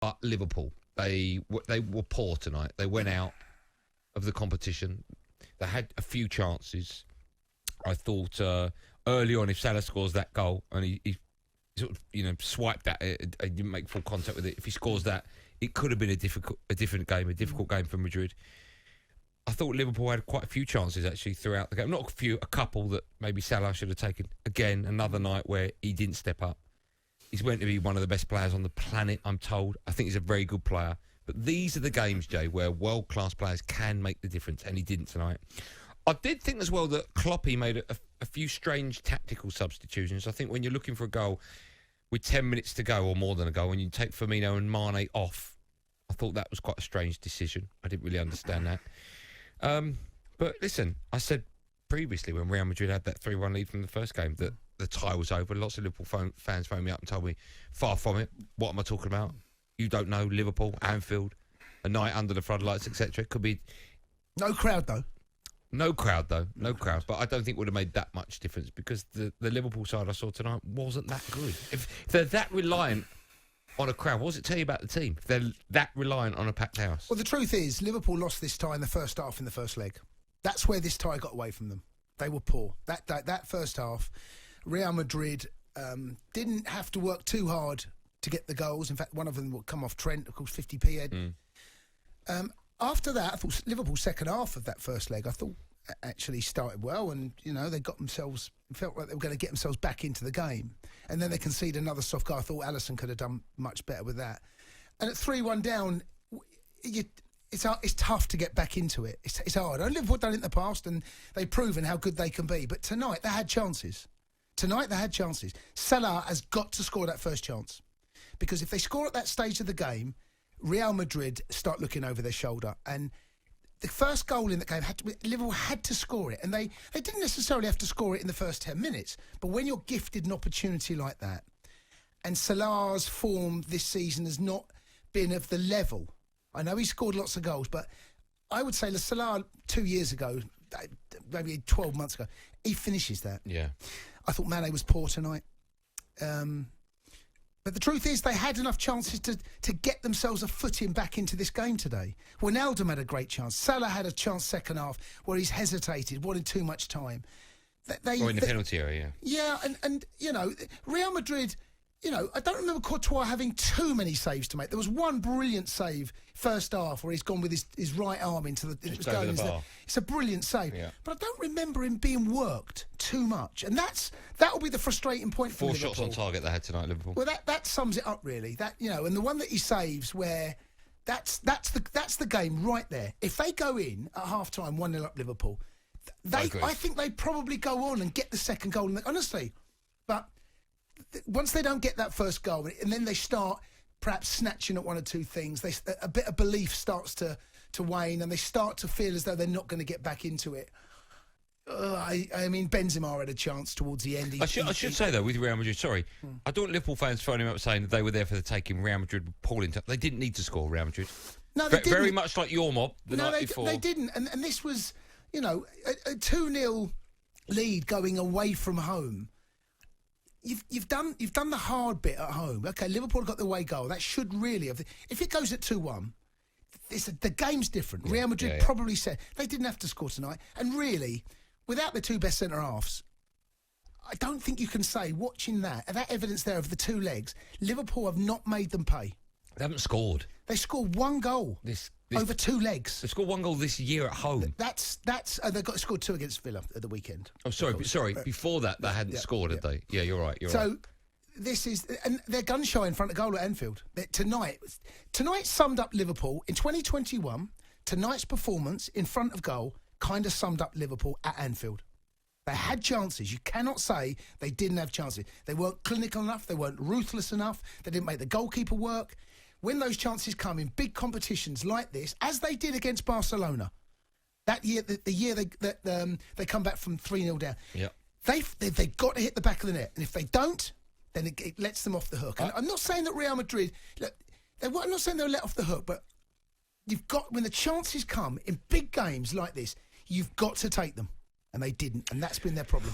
But Liverpool, they were poor tonight. They went out of the competition. They had a few chances. I thought early on, if Salah scores that goal and he sort of swiped at it, he didn't make full contact with it. If he scores that, it could have been a difficult game for Madrid. I thought Liverpool had quite a few chances actually throughout the game. Not a few, a couple that maybe Salah should have taken. Again, another night where he didn't step up. He's meant to be one of the best players on the planet, I'm told. I think he's a very good player. But these are the games, Jay, where world-class players can make the difference, and he didn't tonight. I did think as well that Kloppy made a few strange tactical substitutions. I think when you're looking for a goal with 10 minutes to go or more than a goal, when you take Firmino and Mane off, I thought that was quite a strange decision. I didn't really understand that. But listen, I said previously when Real Madrid had that 3-1 lead from the first game that the tie was over. Lots of Liverpool fans phoned me up and told me, far from it. What am I talking about? You don't know Liverpool, Anfield, a night under the floodlights, etc. It could be... No crowd, though. No crowd. But I don't think it would have made that much difference because the Liverpool side I saw tonight wasn't that good. If they're that reliant on a crowd, what does it tell you about the team? If they're that reliant on a packed house. Well, the truth is, Liverpool lost this tie in the first half in the first leg. That's where this tie got away from them. They were poor. That first half, Real Madrid didn't have to work too hard to get the goals. In fact, one of them would come off Trent, of course, 50p head. After that, I thought Liverpool's second half of that first leg, I thought actually started well, and they got themselves, felt like they were going to get themselves back into the game, and then they conceded another soft goal. I thought Alisson could have done much better with that. And at 3-1 down, it's tough to get back into it. It's hard. Liverpool have done it in the past, and they've proven how good they can be. But tonight they had chances. Salah has got to score that first chance, because if they score at that stage of the game, Real Madrid start looking over their shoulder. And the first goal in the game, Liverpool had to score it. And they didn't necessarily have to score it in the first 10 minutes. But when you're gifted an opportunity like that, and Salah's form this season has not been of the level. I know he scored lots of goals, but I would say Salah 2 years ago, maybe 12 months ago, he finishes that. Yeah. I thought Mane was poor tonight. But the truth is, they had enough chances to get themselves a footing back into this game today. Wijnaldum had a great chance. Salah had a chance second half where he's hesitated, wanted too much time. Or in the penalty area. Yeah, and Real Madrid, I don't remember Courtois having too many saves to make. There was one brilliant save first half where he's gone with his right arm into the... It's a brilliant save. Yeah. But I don't remember him being worked too much. And that'll be the frustrating point for Liverpool. 4 shots on target they had tonight, Liverpool. Well, that sums it up, really. And the one that he saves where... That's the game right there. If they go in at half-time 1-0 up Liverpool, I think they probably go on and get the second goal. Honestly. But... once they don't get that first goal, and then they start perhaps snatching at one or two things, a bit of belief starts to wane, and they start to feel as though they're not going to get back into it. I mean, Benzema had a chance towards the end. I should say, though, with Real Madrid, sorry, I don't want Liverpool fans phoning him up saying that they were there for the taking. Real Madrid were appalling. They didn't need to score, Real Madrid. No, they didn't. Very much like your mob the night before. They didn't. And this was, a 2-0 lead going away from home. You've done the hard bit at home. Okay, Liverpool got the away goal. That should really have... If it goes at 2-1, the game's different. Yeah, Real Madrid probably said they didn't have to score tonight. And really, without the two best centre-halves, I don't think you can say, watching that evidence there of the two legs, Liverpool have not made them pay. They haven't scored. They scored one goal over 2 legs. They scored 1 goal this year at home. They scored 2 against Villa at the weekend. Oh, sorry. Before that, they hadn't scored, had they? Yeah, you're right. So this is, and they're gun shy in front of goal at Anfield tonight. Tonight summed up Liverpool in 2021. Tonight's performance in front of goal kind of summed up Liverpool at Anfield. They had chances. You cannot say they didn't have chances. They weren't clinical enough. They weren't ruthless enough. They didn't make the goalkeeper work. When those chances come in big competitions like this, as they did against Barcelona, that year, the year they come back from 3-0 down, they've got to hit the back of the net. And if they don't, then it lets them off the hook. And I'm not saying that Real Madrid, I'm not saying they'll let off the hook, but when the chances come in big games like this, you've got to take them. And they didn't. And that's been their problem.